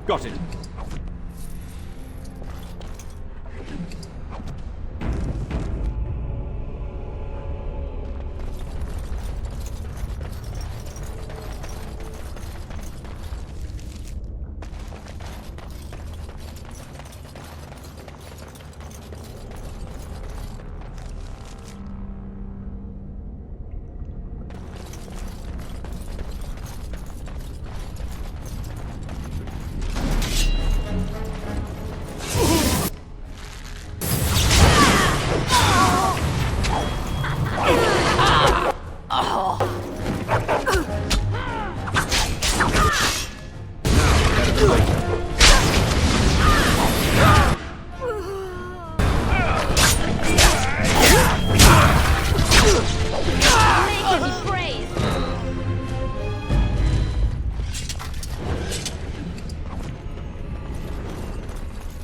Got it.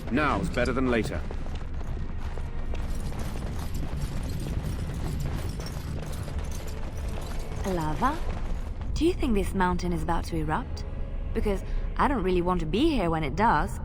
Now's better than later. Lava? Do you think this mountain is about to erupt? Because I don't really want to be here when it does.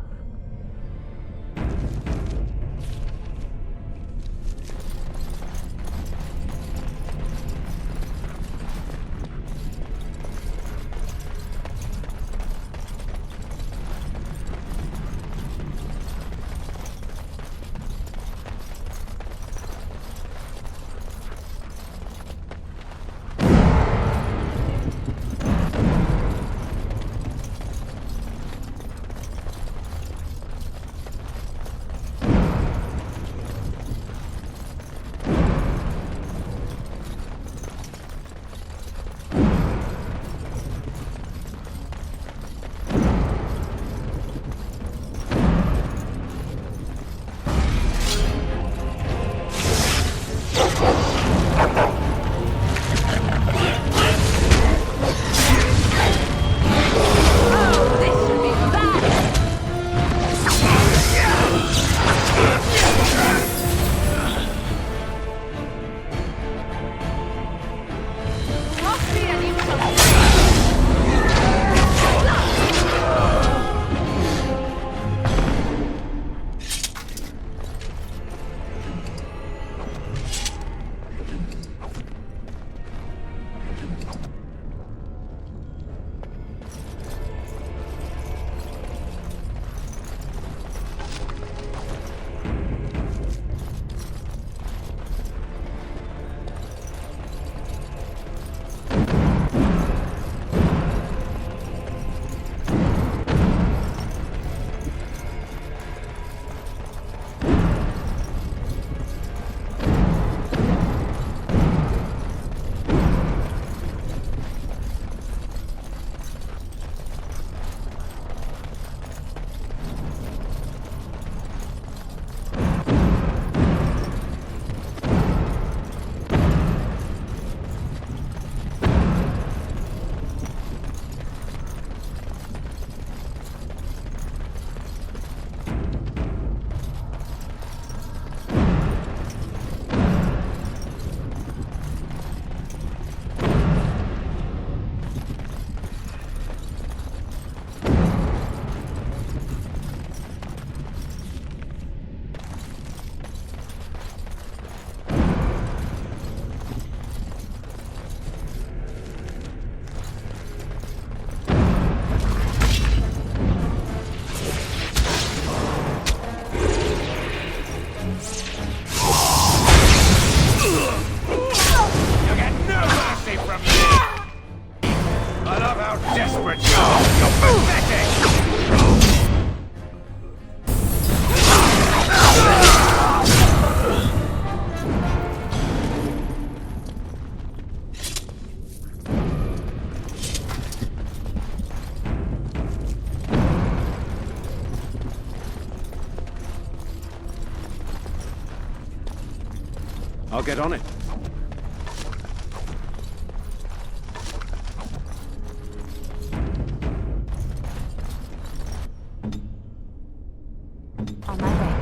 I'll get on it. On my way.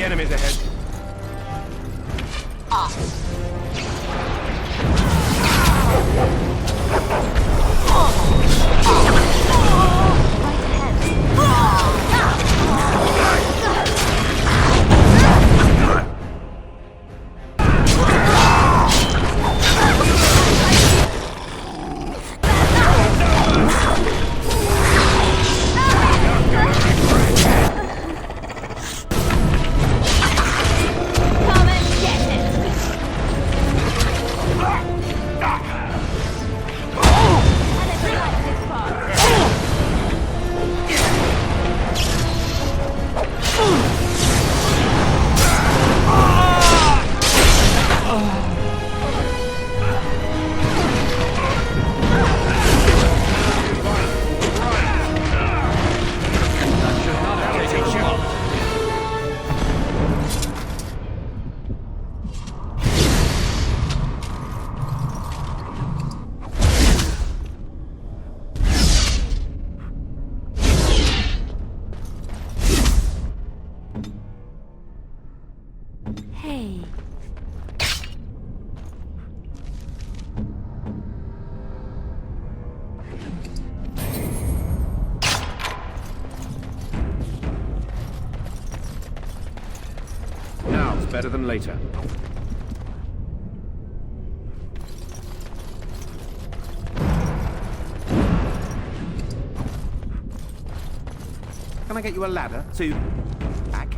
enemies ahead. Hey. Now it's better than later. Can I get you a ladder to back?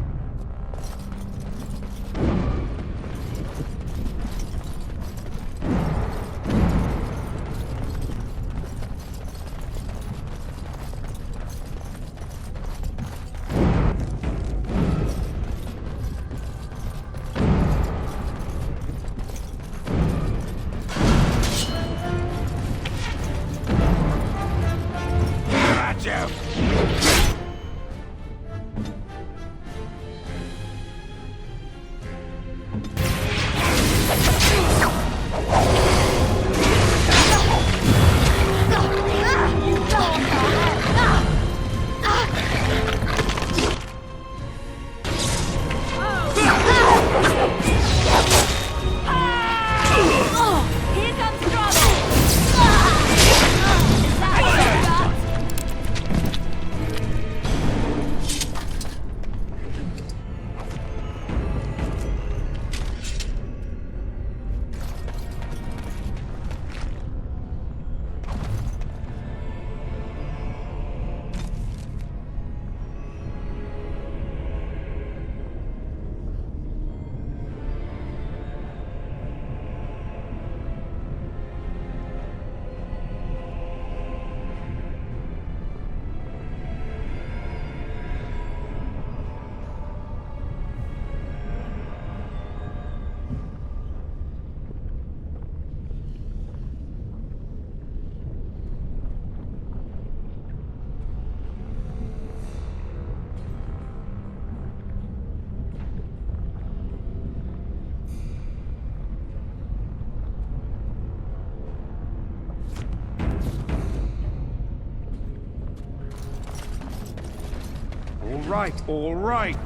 All right.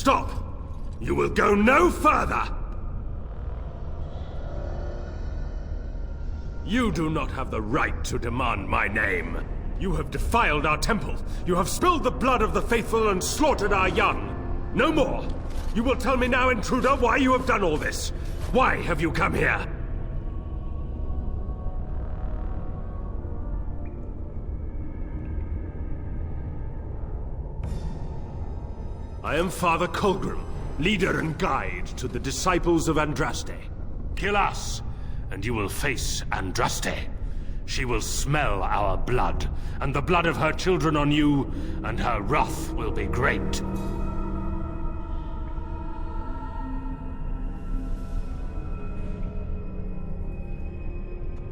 Stop! You will go no further! You do not have the right to demand my name. You have defiled our temple. You have spilled the blood of the faithful and slaughtered our young. No more! You will tell me now, intruder, why you have done all this. Why have you come here? I am Father Colgrim, leader and guide to the disciples of Andraste. Kill us, and you will face Andraste. She will smell our blood, and the blood of her children on you, and her wrath will be great.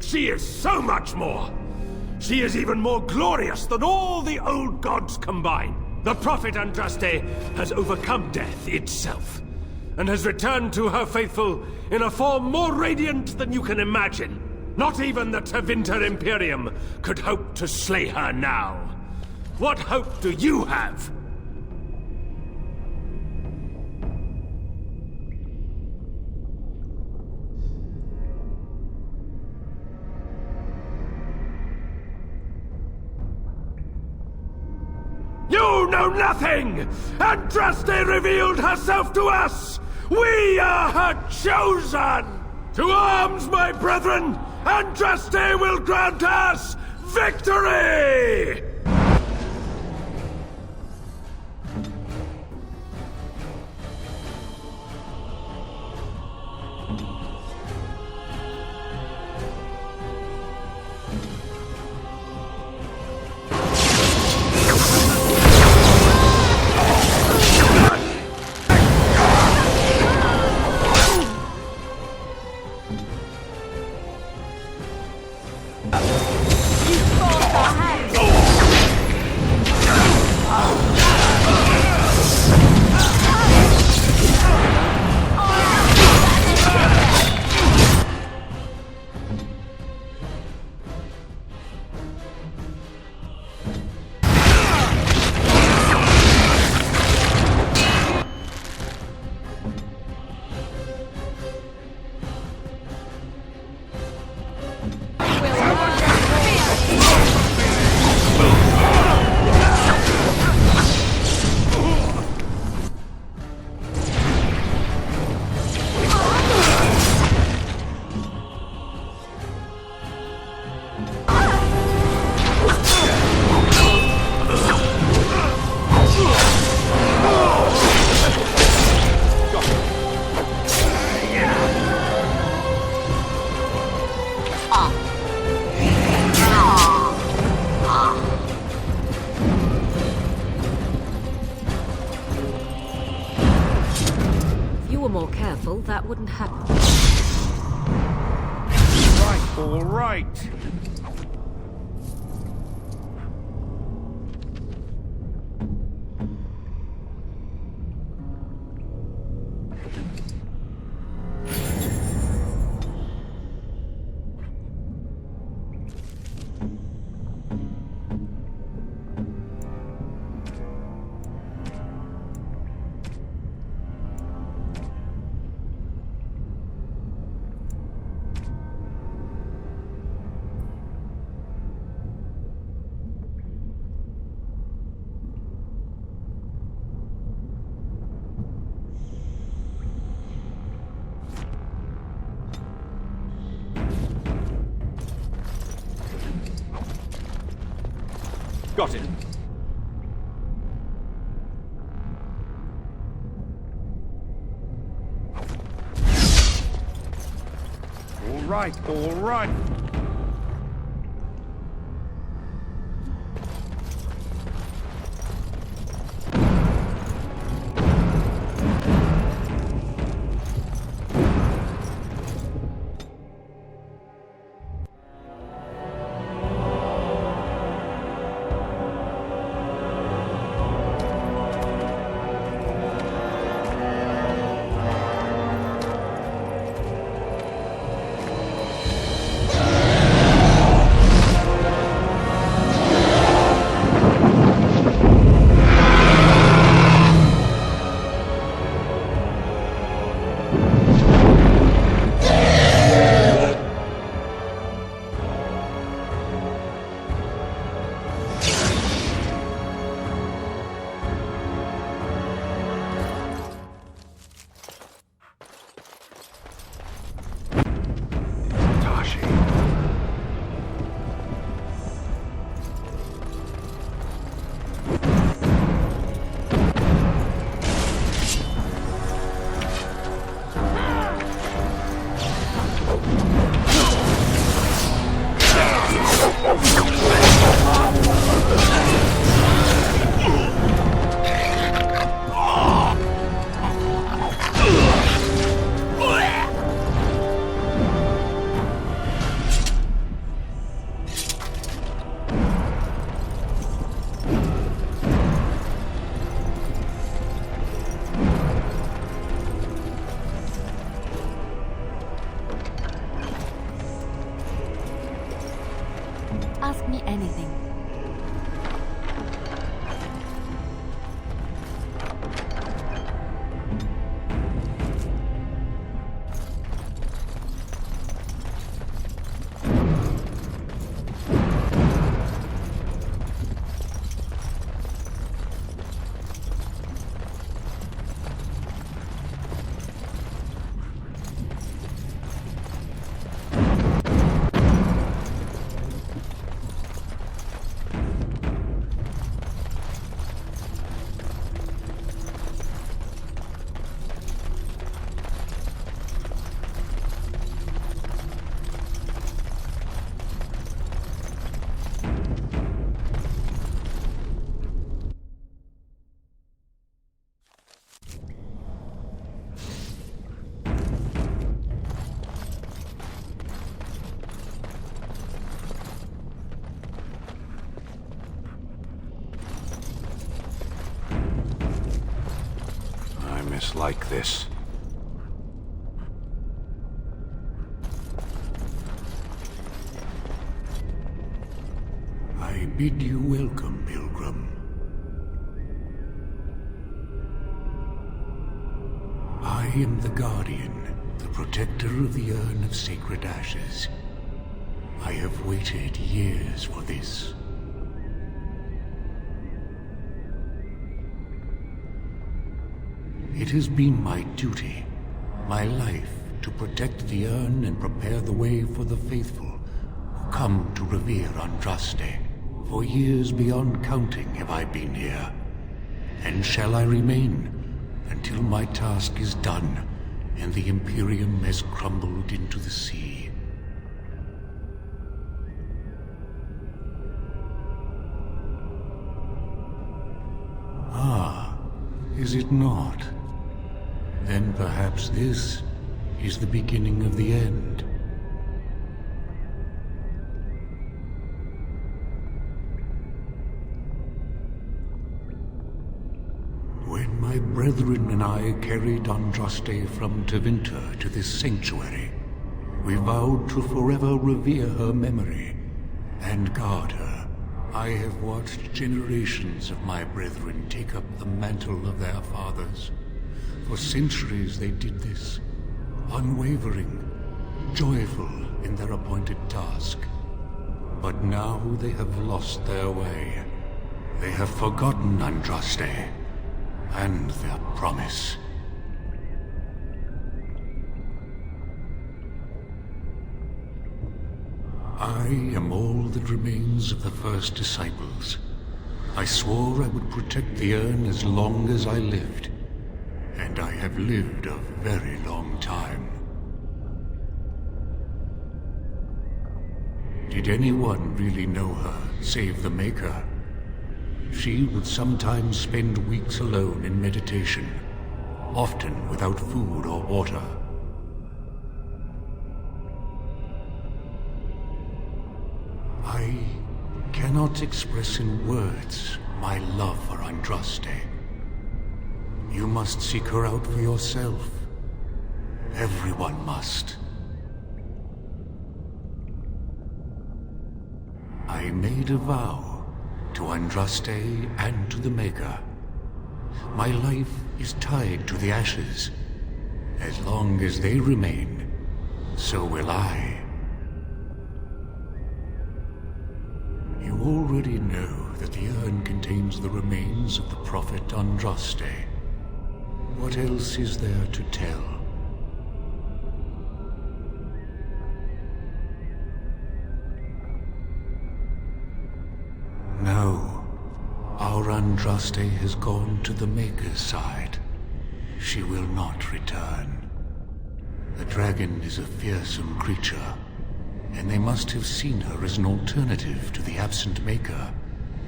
She is so much more! She is even more glorious than all the old gods combined. The prophet Andraste has overcome death itself, and has returned to her faithful in a form more radiant than you can imagine. Not even the Tevinter Imperium could hope to slay her now. What hope do you have? You know nothing! Andraste revealed herself to us! We are her chosen! To arms, my brethren! Andraste will grant us victory! That wouldn't happen. Right, all right. Got it. All right, all right. me anything. Like this. I bid you welcome, pilgrim. I am the Guardian, the protector of the Urn of Sacred Ashes. I have waited years for this. It has been my duty, my life, to protect the urn and prepare the way for the faithful who come to revere Andraste. For years beyond counting have I been here, and shall I remain until my task is done and the Imperium has crumbled into the sea. Ah, is it not? Then perhaps this is the beginning of the end. When my brethren and I carried Andraste from Tevinter to this sanctuary, we vowed to forever revere her memory and guard her. I have watched generations of my brethren take up the mantle of their fathers. For centuries they did this, unwavering, joyful in their appointed task. But now they have lost their way. They have forgotten Andraste and their promise. I am all that remains of the first disciples. I swore I would protect the urn as long as I lived. And I have lived a very long time. Did anyone really know her, save the Maker? She would sometimes spend weeks alone in meditation, often without food or water. I cannot express in words my love for Andraste. You must seek her out for yourself. Everyone must. I made a vow to Andraste and to the Maker. My life is tied to the ashes. As long as they remain, so will I. You already know that the urn contains the remains of the prophet Andraste. What else is there to tell? No. Our Andraste has gone to the Maker's side. She will not return. The dragon is a fearsome creature, and they must have seen her as an alternative to the absent Maker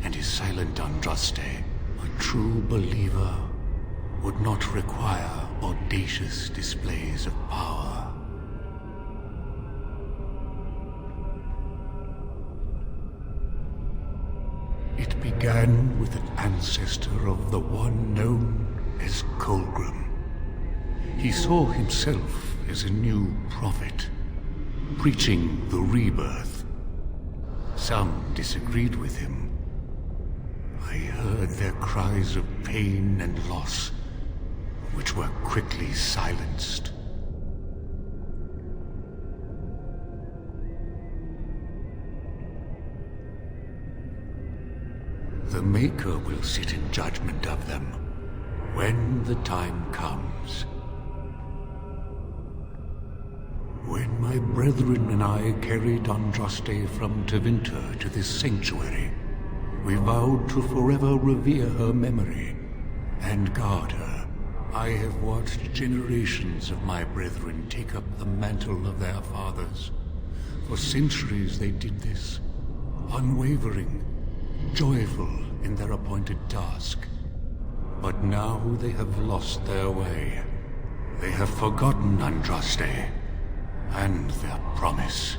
and his silent Andraste. A true believer would not require audacious displays of power. It began with an ancestor of the one known as Colgrim. He saw himself as a new prophet, preaching the rebirth. Some disagreed with him. I heard their cries of pain and loss, which were quickly silenced. The Maker will sit in judgment of them when the time comes. When my brethren and I carried Andraste from Tevinter to this sanctuary, we vowed to forever revere her memory and guard her. I have watched generations of my brethren take up the mantle of their fathers. For centuries they did this, unwavering, joyful in their appointed task. But now they have lost their way. They have forgotten Andraste and their promise.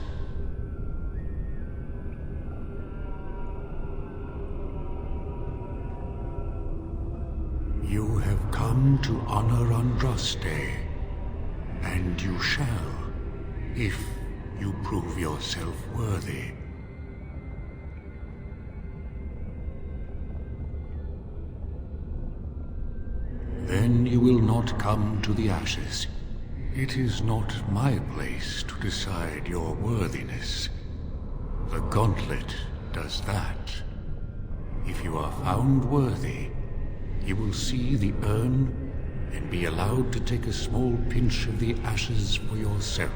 You have come to honor Andraste, and you shall, if you prove yourself worthy. Then you will not come to the ashes. It is not my place to decide your worthiness. The Gauntlet does that. If you are found worthy, you will see the urn and be allowed to take a small pinch of the ashes for yourself.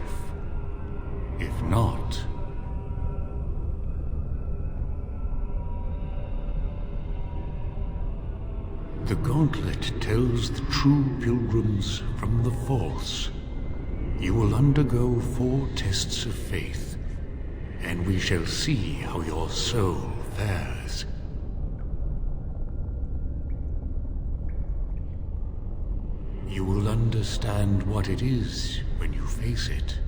If not... The Gauntlet tells the true pilgrims from the false. You will undergo 4 tests of faith, and we shall see how your soul fares. You will understand what it is when you face it.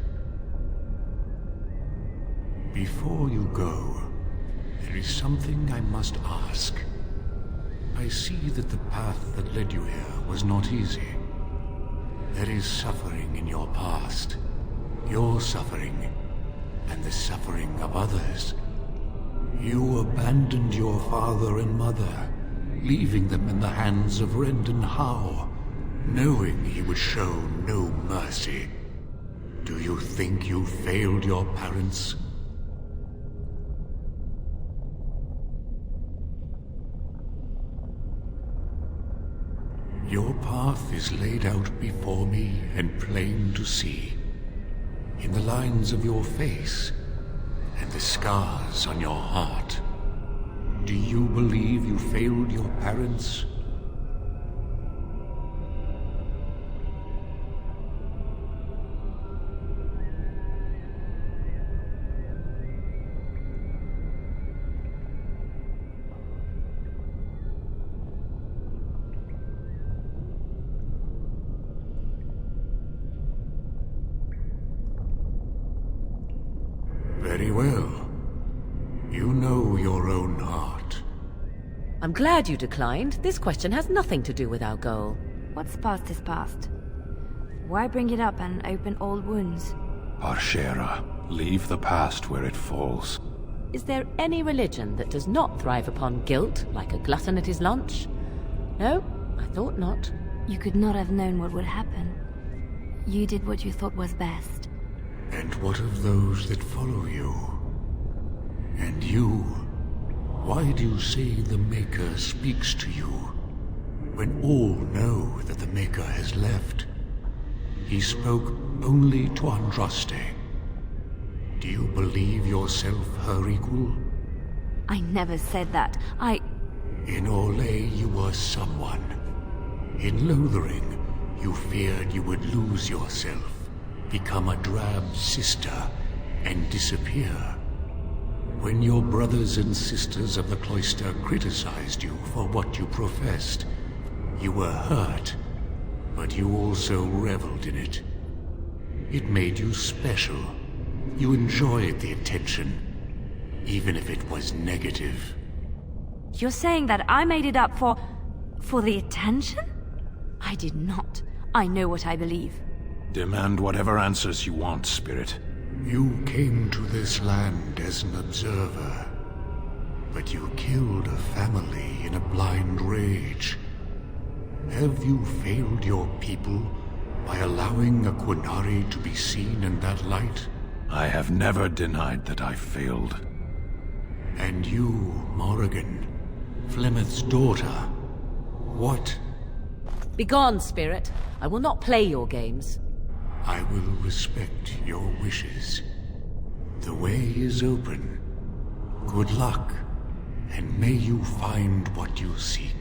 Before you go, there is something I must ask. I see that the path that led you here was not easy. There is suffering in your past. Your suffering, and the suffering of others. You abandoned your father and mother, leaving them in the hands of Rendon Howe, knowing he would show no mercy. Do you think you failed your parents? Your path is laid out before me and plain to see, in the lines of your face and the scars on your heart. Do you believe you failed your parents? Very well. You know your own heart. I'm glad you declined. This question has nothing to do with our goal. What's past is past. Why bring it up and open old wounds? Arshera, leave the past where it falls. Is there any religion that does not thrive upon guilt, like a glutton at his lunch? No, I thought not. You could not have known what would happen. You did what you thought was best. And what of those that follow you? And you? Why do you say the Maker speaks to you, when all know that the Maker has left? He spoke only to Andraste. Do you believe yourself her equal? I never said that. In Orlais you were someone. In Lothering, you feared you would lose yourself, become a drab sister, and disappear. When your brothers and sisters of the cloister criticized you for what you professed, you were hurt, but you also reveled in it. It made you special. You enjoyed the attention, even if it was negative. You're saying that I made it up for the attention? I did not. I know what I believe. Demand whatever answers you want, Spirit. You came to this land as an observer. But you killed a family in a blind rage. Have you failed your people by allowing a Qunari to be seen in that light? I have never denied that I failed. And you, Morrigan, Flemeth's daughter, what? Begone, spirit. I will not play your games. I will respect your wishes. The way is open. Good luck, and may you find what you seek.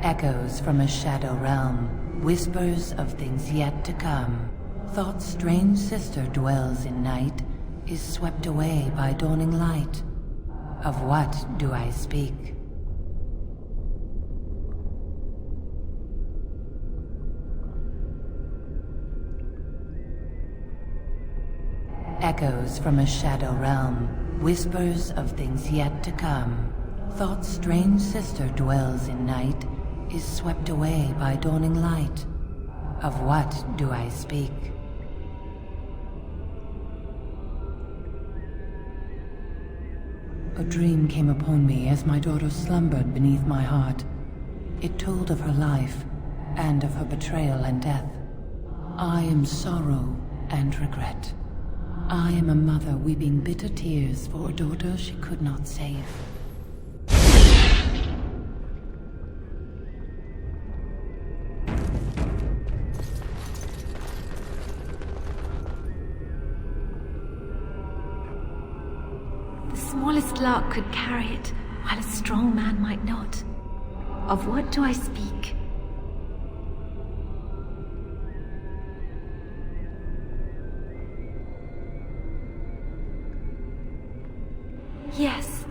Echoes from a shadow realm, whispers of things yet to come. Thought's strange sister dwells in night, is swept away by dawning light. Of what do I speak? Echoes from a shadow realm, whispers of things yet to come. Thought's strange sister dwells in night, is swept away by dawning light. Of what do I speak? A dream came upon me as my daughter slumbered beneath my heart. It told of her life, and of her betrayal and death. I am sorrow and regret. I am a mother weeping bitter tears for a daughter she could not save. The smallest lark could carry it, while a strong man might not. Of what do I speak? Yes,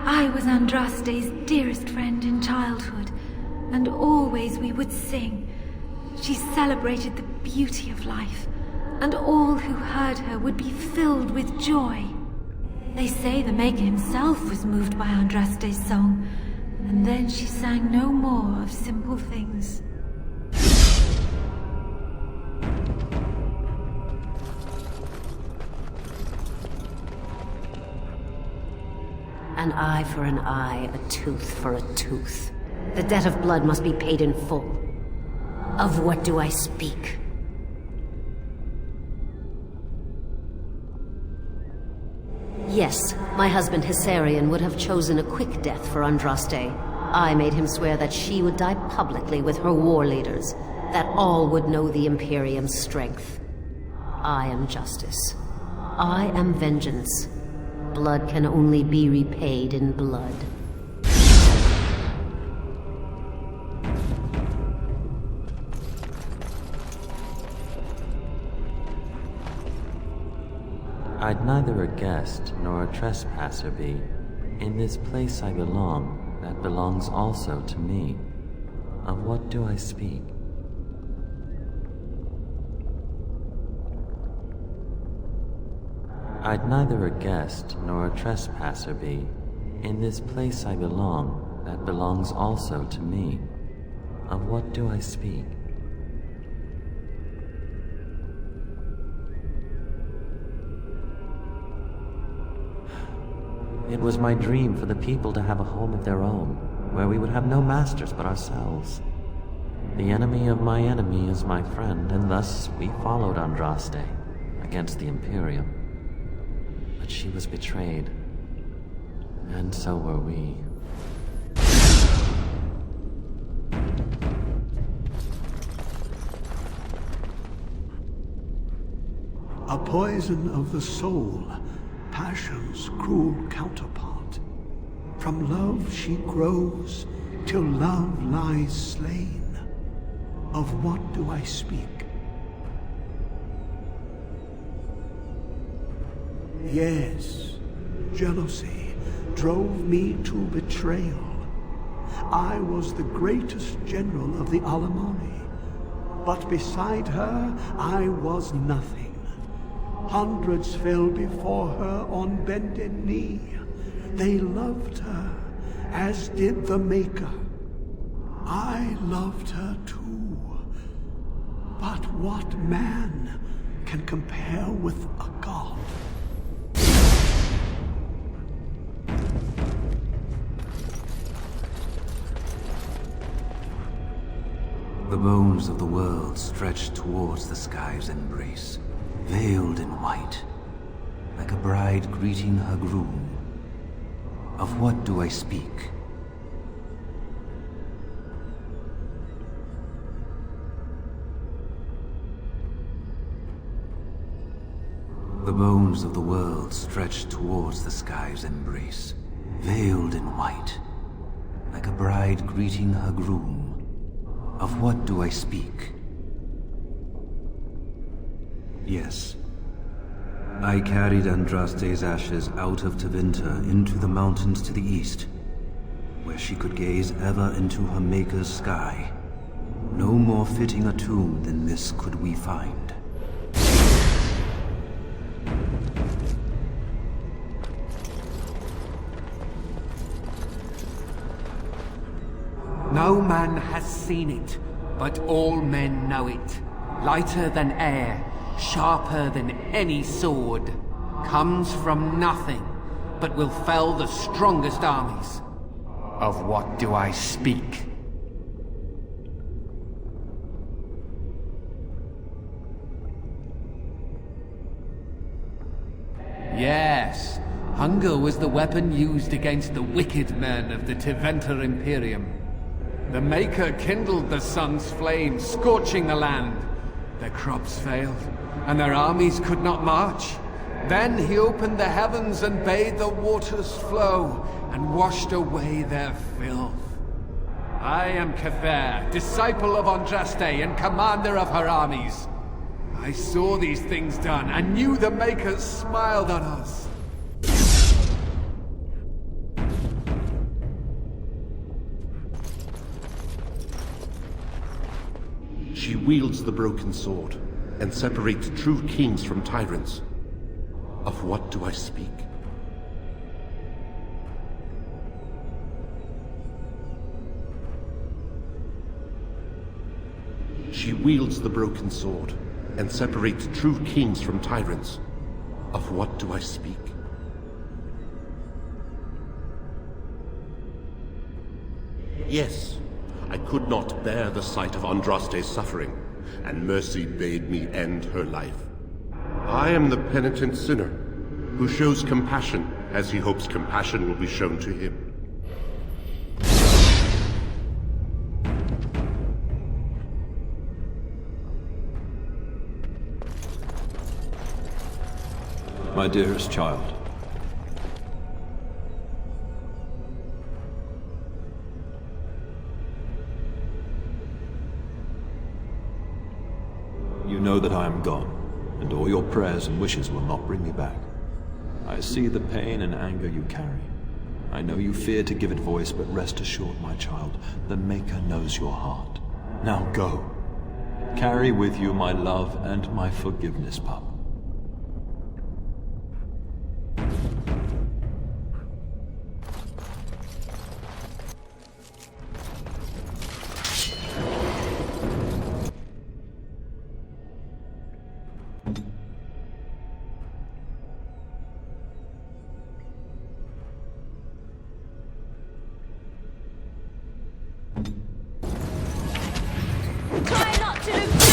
I was Andraste's dearest friend in childhood, and always we would sing. She celebrated the beauty of life, and all who heard her would be filled with joy. They say the Maker himself was moved by Andraste's song, and then she sang no more of simple things. An eye for an eye, a tooth for a tooth. The debt of blood must be paid in full. Of what do I speak? Yes, my husband Hysarion would have chosen a quick death for Andraste. I made him swear that she would die publicly with her war leaders, that all would know the Imperium's strength. I am justice. I am vengeance. Blood can only be repaid in blood. I'd neither a guest nor a trespasser be. In this place I belong, that belongs also to me. Of what do I speak? I'd neither a guest nor a trespasser be. In this place I belong, that belongs also to me. Of what do I speak? It was my dream for the people to have a home of their own, where we would have no masters but ourselves. The enemy of my enemy is my friend, and thus we followed Andraste against the Imperium. But she was betrayed, and so were we. A poison of the soul, passion's cruel counterpart. From love she grows, till love lies slain. Of what do I speak? Yes, jealousy drove me to betrayal. I was the greatest general of the Alemanni, but beside her I was nothing. Hundreds fell before her on bended knee. They loved her, as did the Maker. I loved her too. But what man can compare with a god? The bones of the world stretched towards the sky's embrace, veiled in white, like a bride greeting her groom. Of what do I speak? The bones of the world stretched towards the sky's embrace, veiled in white, like a bride greeting her groom. Of what do I speak? Yes. I carried Andraste's ashes out of Tevinter into the mountains to the east, where she could gaze ever into her Maker's sky. No more fitting a tomb than this could we find. No man has seen it, but all men know it. Lighter than air, sharper than any sword. Comes from nothing, but will fell the strongest armies. Of what do I speak? Yes, hunger was the weapon used against the wicked men of the Tevinter Imperium. The Maker kindled the sun's flame, scorching the land. Their crops failed, and their armies could not march. Then he opened the heavens and bade the waters flow, and washed away their filth. I am Kefir, disciple of Andraste and commander of her armies. I saw these things done, and knew the Makers smiled on us. She wields the broken sword, and separates true kings from tyrants. Of what do I speak? She wields the broken sword, and separates true kings from tyrants. Of what do I speak? Yes, I could not bear the sight of Andraste's suffering, and mercy bade me end her life. I am the penitent sinner, who shows compassion as he hopes compassion will be shown to him. My dearest child. You know that I am gone, and all your prayers and wishes will not bring me back. I see the pain and anger you carry. I know you fear to give it voice, but rest assured, my child, the Maker knows your heart. Now go. Carry with you my love and my forgiveness, pup. Try not to look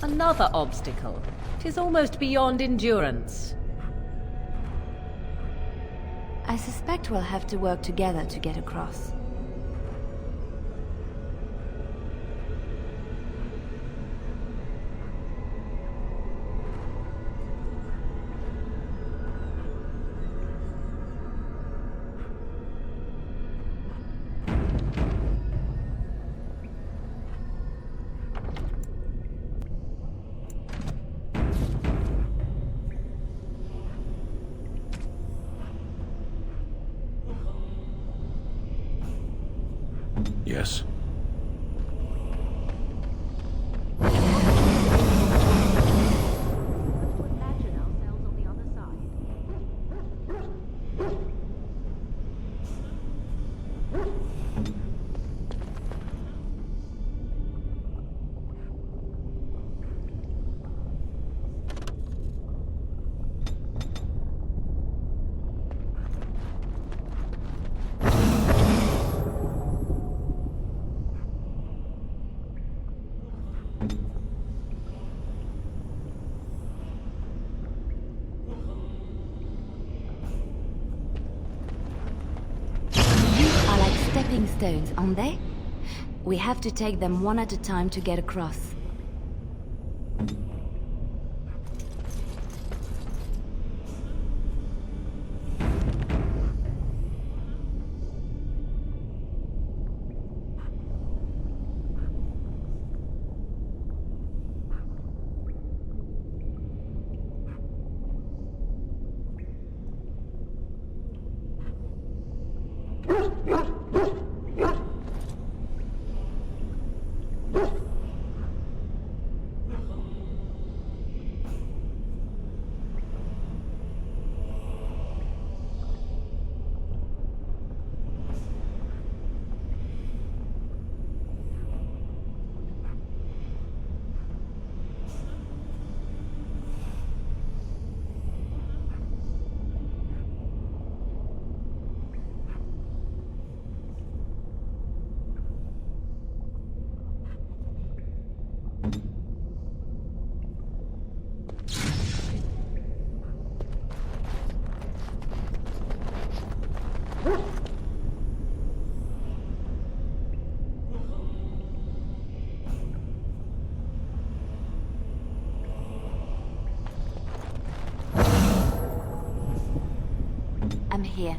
Another obstacle. 'Tis almost beyond endurance. I suspect we'll have to work together to get across. Yes. Stepping stones, aren't they? We have to take them one at a time to get across. here.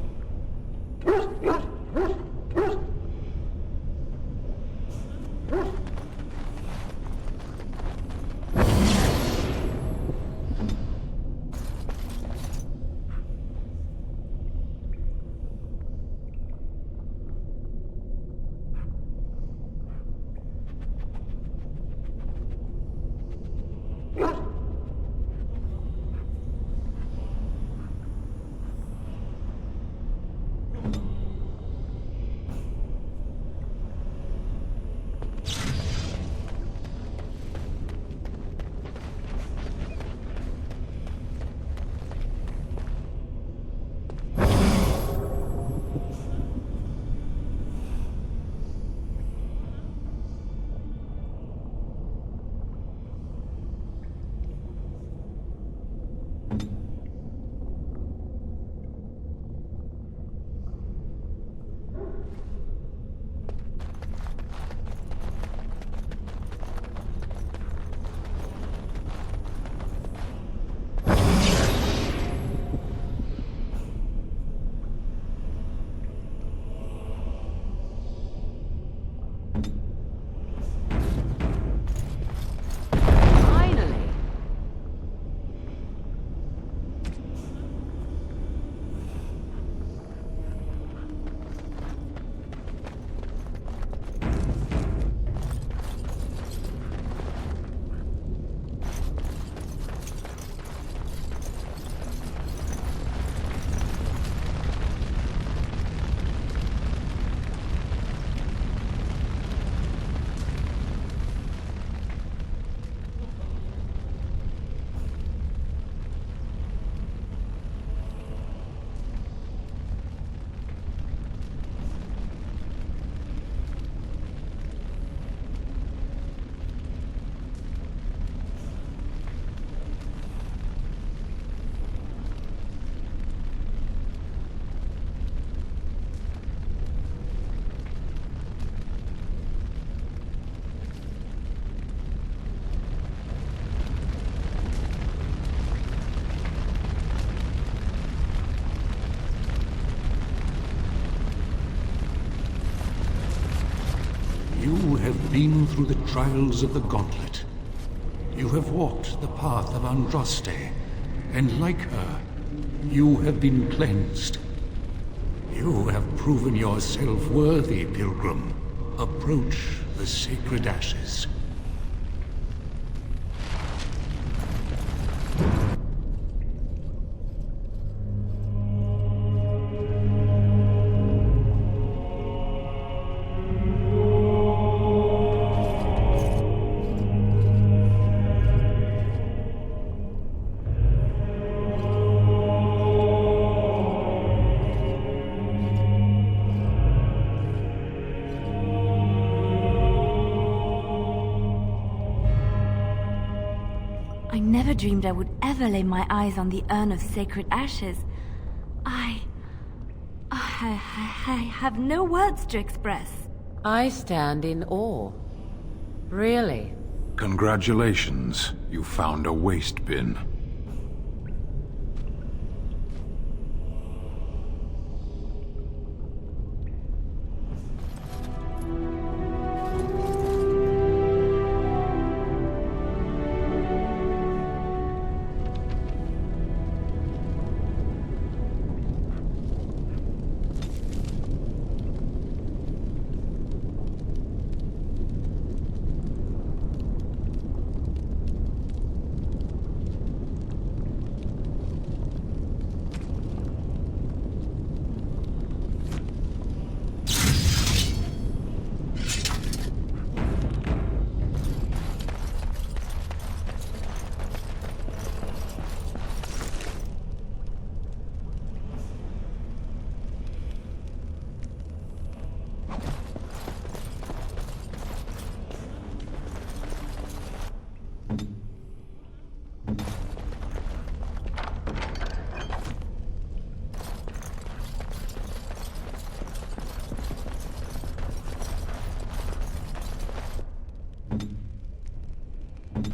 You have been through the trials of the Gauntlet. You have walked the path of Andraste, and like her, you have been cleansed. You have proven yourself worthy, Pilgrim. Approach the sacred ashes. I never dreamed I would ever lay my eyes on the urn of sacred ashes. I have no words to express. I stand in awe. Really. Congratulations, you found a waste bin.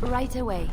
Right away.